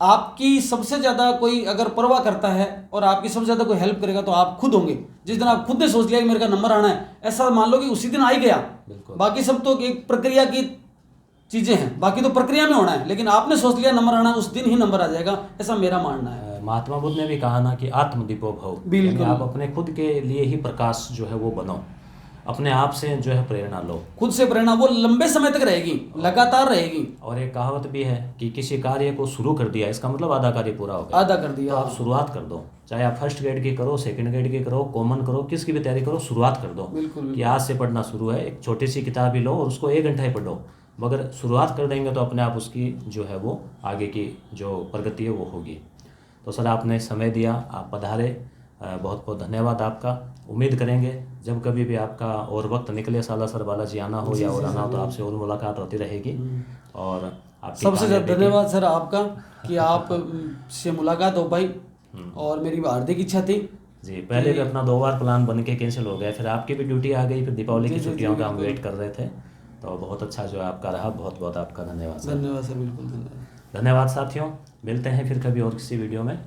आपकी सबसे ज्यादा कोई अगर परवाह करता है और आपकी सबसे ज्यादा कोई हेल्प करेगा तो आप खुद होंगे। जिस दिन आप खुद ने सोच लिया कि मेरे का नंबर आना है, ऐसा मान लो कि उसी दिन आ ही गया। बाकी सब तो एक प्रक्रिया की चीजें हैं, बाकी तो प्रक्रिया में होना है, लेकिन आपने सोच लिया नंबर आना है, उस दिन ही नंबर आ जाएगा, ऐसा मेरा मानना है। महात्मा बुद्ध ने भी कहा ना कि आत्मदीपो भव, बिल्कुल। यानी आप अपने खुद के लिए ही प्रकाश जो है वो बनो, अपने आप से जो है प्रेरणा लो। खुद से प्रेरणा वो लंबे समय तक रहेगी, लगातार रहेगी। और एक कहावत भी है कि किसी कार्य को शुरू कर दिया, इसका मतलब आधा कार्य पूरा हो गया। आधा कर दिया। तो आप शुरुआत कर दो, चाहे आप फर्स्ट ग्रेड की करो, सेकंड ग्रेड की करो, कॉमन करो, किसकी भी तैयारी करो, शुरुआत कर दो। बिल्कुल। कि आज से पढ़ना शुरू है, एक छोटी सी किताब ही लो और उसको 1 घंटा ही पढ़ो, मगर शुरुआत कर देंगे तो अपने आप उसकी जो है वो आगे की जो प्रगति है वो होगी। तो सर आपने समय दिया, आप पधारे, बहुत बहुत धन्यवाद आपका। उम्मीद करेंगे जब कभी भी आपका और वक्त निकले सालासर बालाजी आना हो या और आना हो तो आपसे और मुलाकात होती रहेगी। और आपकी सबसे ज़्यादा धन्यवाद सर आपका कि आप से मुलाकात हो पाई, और मेरी हार्दिक इच्छा थी जी। पहले भी अपना 2 बार प्लान बन के कैंसिल हो गया, फिर आपकी भी ड्यूटी आ गई, फिर दीपावली की छुट्टियों का हम वेट कर रहे थे, तो बहुत अच्छा जो है आपका रहा। बहुत बहुत आपका धन्यवाद सर। धन्यवाद सर, बिल्कुल धन्यवाद। धन्यवाद साथियों, मिलते हैं फिर कभी और किसी वीडियो में।